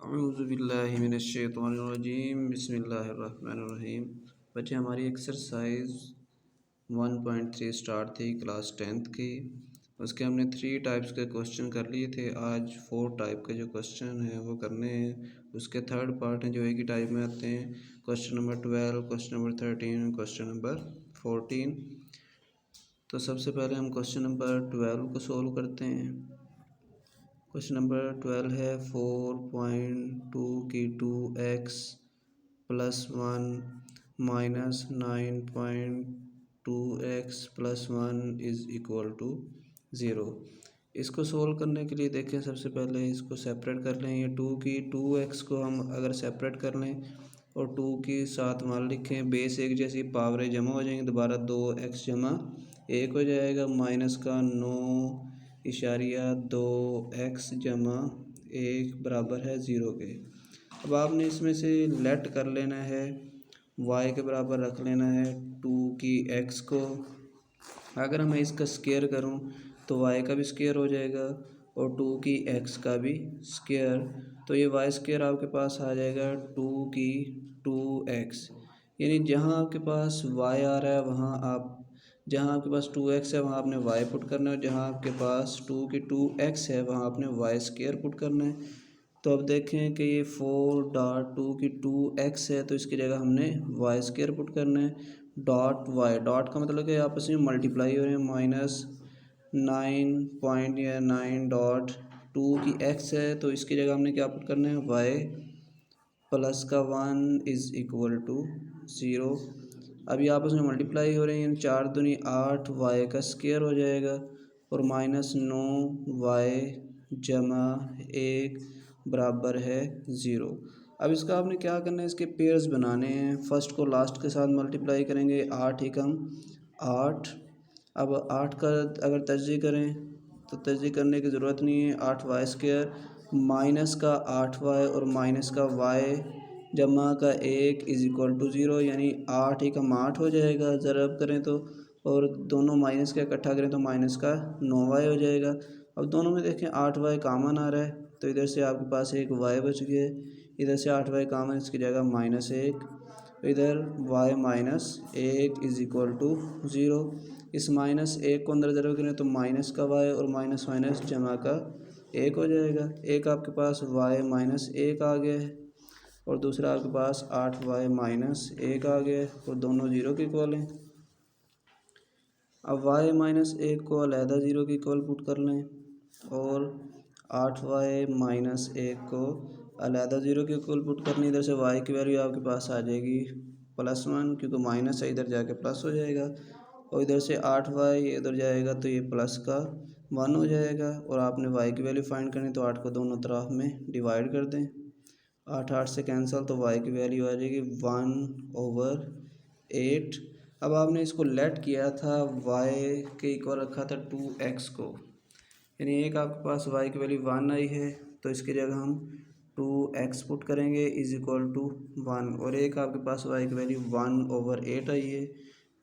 औज़ुबिल्लाहिमिनश्शैतानिर्रजीम बिस्मिल्लाहिर्रहमानिर्रहीम। बच्चे हमारी एक्सरसाइज 1.3 स्टार्ट थी क्लास 10th की। उसके हमने 3 टाइप्स के क्वेश्चन कर लिए थे। आज 4 टाइप के जो क्वेश्चन हैं वो करने हैं। उसके थर्ड पार्ट हैं जो एक ही टाइप में आते हैं। Question number 12, question number 13, question number 14। तो सबसे पहले हम क्वेश्चन नंबर 12 को सोल्व करते हैं। क्वेश्चन नंबर 12 है 4.2 की 2x plus 1 minus 9.2x plus 1 is equal to 0। इसको सोल्व करने के लिए देखें, सबसे पहले इसको सेपरेट कर लें। ये 2x को हम अगर सेपरेट कर लें और 2 की साथ मान लिखें, बेस एक जैसी पावरें जमा हो जाएंगी, दोबारा 2x जमा 1 हो जाएगा, माइनस का 9.2x जमा 1 बराबर है 0 के। अब आपने इसमें से लेट कर लेना है, y के बराबर रख लेना है 2 की x को। अगर मैं इसका स्क्वायर करूं तो y का भी स्क्वायर हो जाएगा और 2 की x का भी स्क्वायर, तो ये y स्क्वायर आपके पास आ जाएगा 2 की 2x। यानी जहां आपके पास y आ रहा है वहां आप, जहाँ आपके पास 2x है वहाँ आपने y पुट करना है, और जहाँ आपके पास 2 की 2x है वहाँ आपने y स्क्वायर पुट करना है। तो अब देखें कि ये 4.2 की 2x है तो इसकी जगह हमने y स्क्वायर पुट करना है। डॉट y, डॉट का मतलब कि आपस में मल्टीप्लाई हो रहे हैं। माइनस 9.9 की x है तो इसकी जगह हमने क्या पुट करना है, y प्लस का 1 इज़ इक्वल टू 0। अभी आपस में मल्टीप्लाई हो रहे हैं, 4 दूनी 8 y का स्क्वायर हो जाएगा और माइनस 9y जमा 1 बराबर है 0। अब इसका आपने क्या करना है, इसके पेयर्स बनाने हैं। फर्स्ट को लास्ट के साथ मल्टीप्लाई करेंगे, 8 एकम 8। अब 8 का अगर तर्जीह करें तो तर्जीह करने की ज़रूरत नहीं है। 8y स्क्वायर माइनस का 8y और माइनस का y जमा का 1 इज़ इक्वल टू 0, यानी 8 एकम 8 हो जाएगा। ज़रब करें तो और दोनों माइनस का इकट्ठा करें तो माइनस का 9y हो जाएगा। अब दोनों में देखें 8y कॉमन आ रहा है तो इधर से आपके पास एक y बच गया है, इधर से 8y कॉमन, इसकी जगह -1, इधर y -1 इज़ इक्वल टू 0। इस -1 को अंदर ज़रूर करें तो माइनस का y और माइनस माइनस जमा का 1 हो जाएगा। एक आपके पास y -1 आ गया है और दूसरा आपके पास 8y -1 आ गया है और दोनों 0 के इक्वल हैं। अब y -1 को अलहदा 0 के इक्वल पुट कर लें और 8y -1 को अलहदा 0 के इक्वल पुट करनी। इधर से y की वैल्यू आपके पास आ जाएगी +1, क्योंकि माइनस है इधर जाके प्लस हो जाएगा, और इधर से 8y इधर जाएगा तो ये प्लस का 1 हो जाएगा। और आपने y की वैल्यू फाइंड करनी तो 8 को दोनों तरफ में डिवाइड कर दें, 8 से कैंसिल तो y की वैल्यू आ जाएगी 1/8। अब आपने इसको लेट किया था, y के इक्वल रखा था 2x को, यानी एक आपके पास y की वैल्यू 1 आई है तो इसकी जगह हम 2x पुट करेंगे इज़ इक्वल टू 1, और एक आपके पास y की वैल्यू 1/8 आई है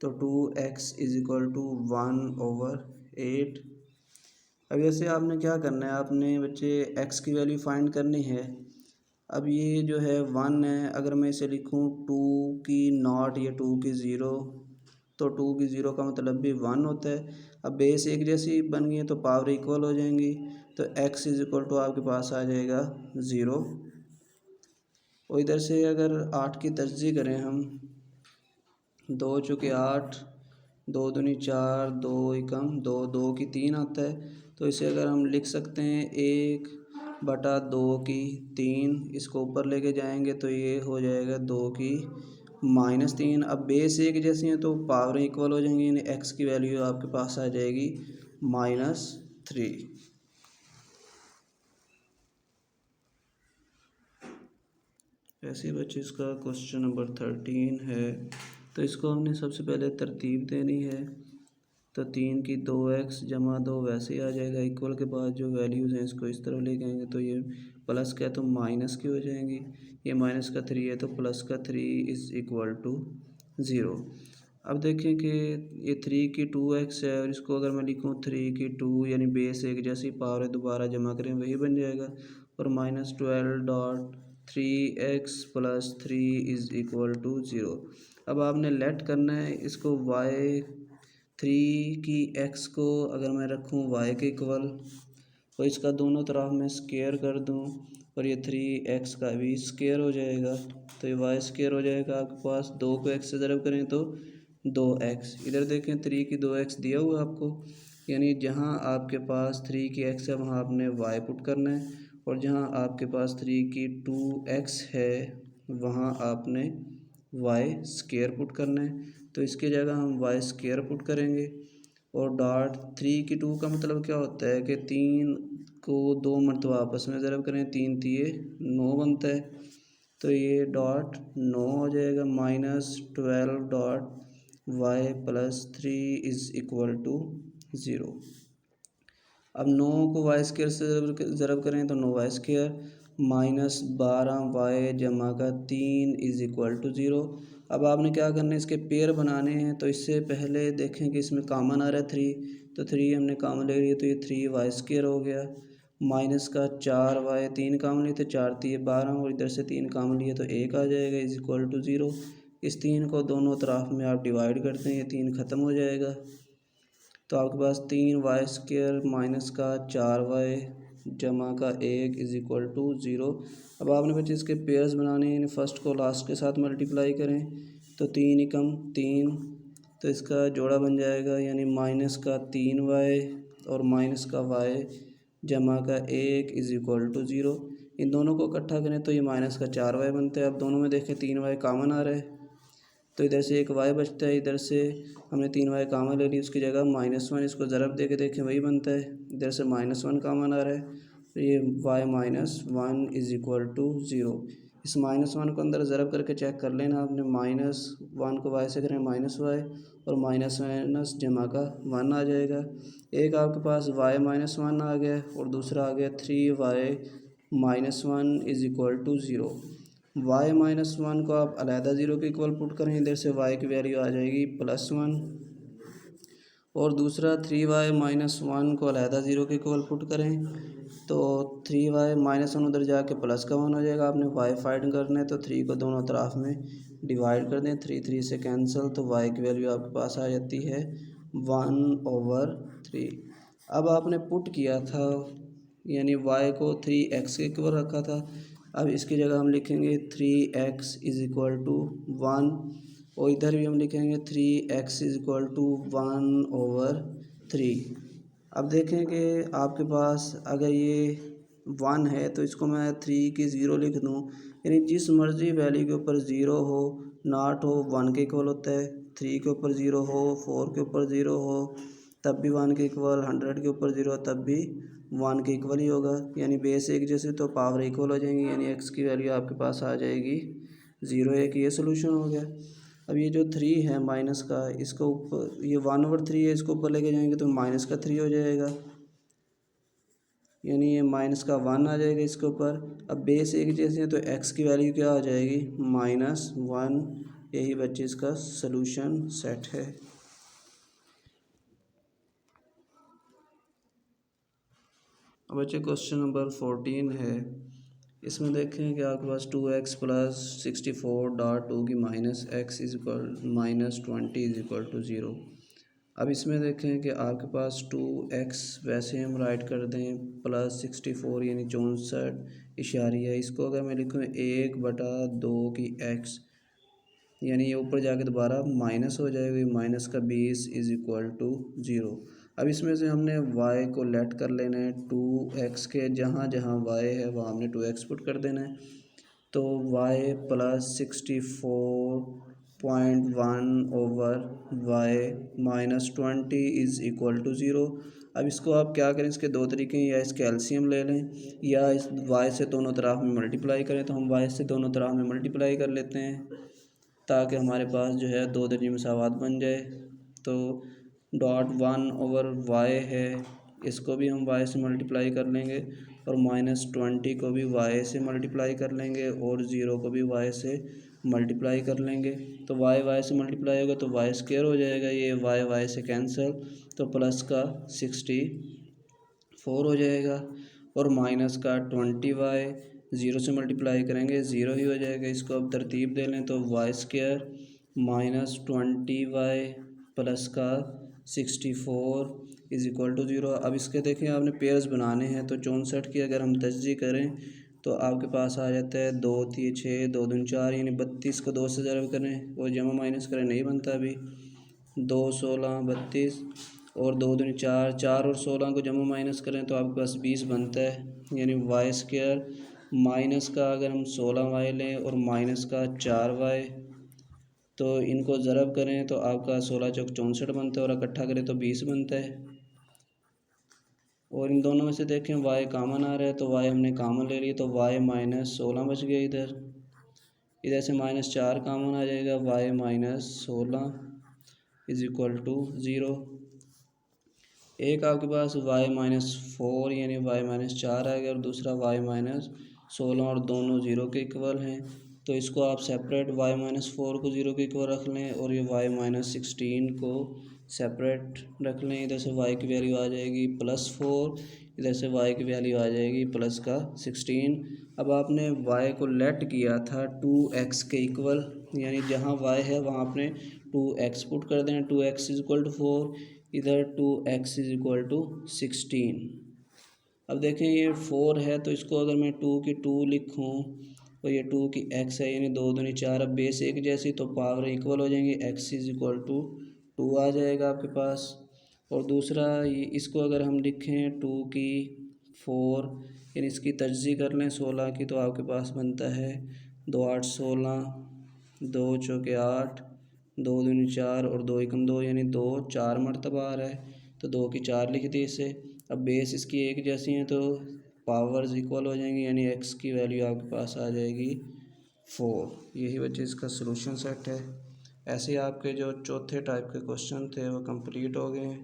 तो 2x इज़ इक्वल टू 1/8। अब जैसे आपने क्या करना है, आपने बच्चे x की वैल्यू फाइंड करनी है। अब ये जो है 1 है, अगर मैं इसे लिखूँ 2 की नॉट या 2 की 0, तो 2 की 0 का मतलब भी 1 होता है। अब बेस एक जैसी बन गई है तो पावर इक्वल हो जाएंगी, तो x इज़ इक्वल टू आपके पास आ जाएगा 0। और इधर से अगर 8 की तर्जीह करें हम, 2 चुके 8, 2 दूनी 4, 2 एकम 2, 2 की 3 आता है, तो इसे अगर हम लिख सकते हैं 1/2 की 3, इसको ऊपर लेके जाएंगे तो ये हो जाएगा 2 की -3। अब बेस एक जैसी हैं तो पावर इक्वल हो जाएंगी, यानी x की वैल्यू आपके पास आ जाएगी -3। ऐसे बच्चे इसका क्वेश्चन नंबर 13 है, तो इसको हमने सबसे पहले तरतीब देनी है। तो 3 की 2x जमा 2 वैसे ही आ जाएगा, इक्वल के बाद जो वैल्यूज़ हैं इसको इस तरफ ले जाएंगे तो ये प्लस का है तो माइनस की हो जाएंगी, ये माइनस का 3 है तो प्लस का 3 इज़ इक्वल टू 0। अब देखें कि ये 3 की 2x है और इसको अगर मैं लिखूँ 3 की 2, यानी बेस एक जैसी पावर है, दोबारा जमा करें वही बन जाएगा, और -12.3x+3 इज़ इक्वल टू 0। अब आपने लेट करना है इसको y 3 की x को अगर मैं रखूँ y के इक्वल, और इसका दोनों तरफ मैं स्क्वायर कर दूँ और ये 3x का भी स्क्वायर हो जाएगा, तो ये y स्क्वायर हो जाएगा आपके पास। 2 को x से ज़रब करें तो 2x। इधर देखें 3 की 2x दिया हुआ आपको, यानी जहाँ आपके पास 3 की x है वहाँ आपने y पुट करना है, और जहाँ आपके पास 3 की 2x है वहाँ आपने y स्क्वायर पुट करना है। तो इसकी जगह हम y स्क्वायर पुट करेंगे, और डॉट 3 की 2 का मतलब क्या होता है कि 3 को 2 मरतबा आपस में ज़रब करें, 3 तिये 9 बनता है, तो ये डॉट 9 हो जाएगा। -12.y+3 is equal to 0। अब 9 को वाई स्क्वायर से ज़रब करें तो 9y स्क्वायर, -12y जमा का 3 इज़ इक्वल टू 0। अब आपने क्या करना है, इसके पेयर बनाने हैं। तो इससे पहले देखें कि इसमें कामन आ रहा है 3, तो 3 हमने कामन ले लिया, तो ये 3y स्क्वायर हो गया, माइनस का 4y, 3 कामन लिए तो 4 तिये 12, और इधर से 3 कामन लिए तो 1 आ जाएगा, इज़ इक्वल टू 0। इस 3 को दोनों तरफ में आप डिवाइड करते हैं, ये 3 ख़त्म हो जाएगा, तो आपके पास 3y स्क्वायर माइनस का 4y जमा का 1 इज़ इक्वल टू 0। अब आपने बच्चे इसके पेयर्स बनाने हैं, फर्स्ट को लास्ट के साथ मल्टीप्लाई करें तो 3 एकम 3, तो इसका जोड़ा बन जाएगा, यानी माइनस का 3y और माइनस का y जमा का 1 इज़ इक्वल टू 0। इन दोनों को इकट्ठा करें तो ये माइनस का 4y बनता है। अब दोनों में देखें 3y कॉमन आ रहा है, तो इधर से एक y बचता है, इधर से हमने 3y कॉमन ले ली, उसकी जगह -1, इसको ज़रब दे के देखें वही बनता है। इधर से -1 कॉमन आ रहा है, तो ये y-1 इज़ इक्वल टू 0। इस -1 को अंदर ज़रब करके चेक कर लेना आपने, -1 को y से करें -y, और माइनस जमा का 1 आ जाएगा। एक आपके पास y-1 आ गया, और दूसरा आ गया 3y-1 is equal to 0। y-1 को आप अलहदा ज़ीरो के इक्वल पुट करें, इधर से y की वैल्यू आ जाएगी +1, और दूसरा 3y-1 को अलहदा ज़ीरो के इक्वल पुट करें तो 3y-1 उधर जाके प्लस का 1 हो जाएगा। आपने y फाइंड करना है, तो 3 को दोनों तरफ में डिवाइड कर दें, 3 से कैंसिल, तो y की वैल्यू आपके पास आ जाती है 1/3। अब आपने पुट किया था, यानी y को 3x के इक्वल रखा था, अब इसकी जगह हम लिखेंगे 3x इज़ इक्वल टू 1, और इधर भी हम लिखेंगे 3x इज़ इक्वल टू 1/3। अब देखें कि आपके पास अगर ये 1 है तो इसको मैं 3 की 0 लिख दूँ, यानी जिस मर्ज़ी वैल्यू के ऊपर 0 हो, नॉट हो, 1 के इक्वल होता है। 3 के ऊपर 0 हो, 4 के ऊपर 0 हो तब भी 1 के इक्वल, 100 के ऊपर 0 हो तब भी 1 के इक्वल ही होगा, यानी बेस एक जैसे तो पावर इक्वल हो जाएंगी, यानी x की वैल्यू आपके पास आ जाएगी 0। एक ये सोल्यूशन हो गया। अब ये जो 3 है माइनस का, इसको ऊपर, ये 1/3 है, इसको ऊपर लेके जाएंगे तो -3 हो जाएगा, यानी ये माइनस का 1 आ जाएगा इसके ऊपर। अब बेस एक जैसे है तो x की वैल्यू क्या आ जाएगी -1। यही बच्चे इसका सलूशन सेट है। अब बच्चे क्वेश्चन नंबर 14 है, इसमें देखें कि आपके पास 2x + 64.2 की -x is equal -20 is equal to 0। अब इसमें देखें कि आपके पास 2x वैसे हम राइट कर दें +64 यानी 64 इसको अगर मैं लिखूँ 1/2 की x, यानी ये ऊपर जाके दोबारा माइनस हो जाएगा, माइनस का 20 इज़ इक्वल टू 0। अब इसमें से हमने y को लेट कर लेना है 2x के, जहाँ जहाँ y है वहाँ हमने 2x पुट कर देना है, तो y + 64.1/y -20 is equal to 0। अब इसको आप क्या करें, इसके दो तरीके हैं, या इसके एलसीएम ले लें या इस y से दोनों तरफ में मल्टीप्लाई करें। तो हम y से दोनों तरफ में मल्टीप्लाई कर लेते हैं ताकि हमारे पास जो है दो दर्जे मसावात बन जाए। तो .1/y है, इसको भी हम y से मल्टीप्लाई कर लेंगे, और -20 को भी y से मल्टीप्लाई कर लेंगे, और 0 को भी y से मल्टीप्लाई कर लेंगे। तो y से मल्टीप्लाई होगा तो y स्क्वायर हो जाएगा, ये y से कैंसिल, तो प्लस का 64 हो जाएगा। और माइनस का 20y, 0 से मल्टीप्लाई करेंगे 0 ही हो जाएगा। इसको अब तरतीब दे लें तो y² माइनस 20y प्लस का 64 इज़ इक्वल टू 0। अब इसके देखें आपने पेयर्स बनाने हैं तो 64 की अगर हम तजज़ी करें तो आपके पास आ जाता है 2 3 6 2 दूनी 4 यानी 32 को 2 से ज़रब करें और जमा माइनस करें, नहीं बनता अभी। 2 16 32 और 2 दूनी 4, 4 और 16 को जमा माइनस करें तो आपके पास 20 बनता है। यानी y² माइनस का अगर हम 16y लें और माइनस का 4y तो इनको ज़रब करें तो आपका 16 चौक 64 बनता है और इकट्ठा करें तो 20 बनता है। और इन दोनों में से देखें y कामन आ रहा है तो y हमने कामन ले ली तो y माइनस 16 बच गया। इधर से -4 कामन आ जाएगा, y minus 16 is equal to 0। एक आपके पास y माइनस 4 यानी y माइनस 4 आ गया और दूसरा y माइनस 16 और दोनों 0 के इक्वल हैं। तो इसको आप सेपरेट y माइनस 4 को 0 के इक्वल रख लें और ये y माइनस 16 को सेपरेट रख लें। इधर से y की वैल्यू आ जाएगी +4, इधर से y की वैल्यू आ जाएगी प्लस का 16। अब आपने y को लेट किया था 2x के इक्वल, यानी जहाँ y है वहाँ आपने 2x पुट कर देना। 2x इज इक्वल टू 4, इधर 2x इज इक्वल टू 16। अब देखें ये 4 है तो इसको अगर मैं 2 की 2 लिखूँ तो ये 2 की x है यानी 2 दूनी 4। अब बेस एक जैसी तो पावर इक्वल हो जाएंगे, x इज इक्वल टू 2 आ जाएगा आपके पास। और दूसरा इसको अगर हम लिखें 2 की 4 यानी इसकी तजज़ी कर लें 16 की तो आपके पास बनता है 2 8 16, 2 चौके 8, 2 दूनी 4 और 2 एकम 2 यानी 2 4 मरतबा आ रहा है तो 2 की 4 लिख दी इसे। अब बेस इसकी एक जैसी हैं तो पावर्स इक्वल हो जाएंगी यानी x की वैल्यू आपके पास आ जाएगी 4। यही वजह इसका सलूशन सेट है। ऐसे आपके जो चौथे टाइप के क्वेश्चन थे वो कंप्लीट हो गए हैं।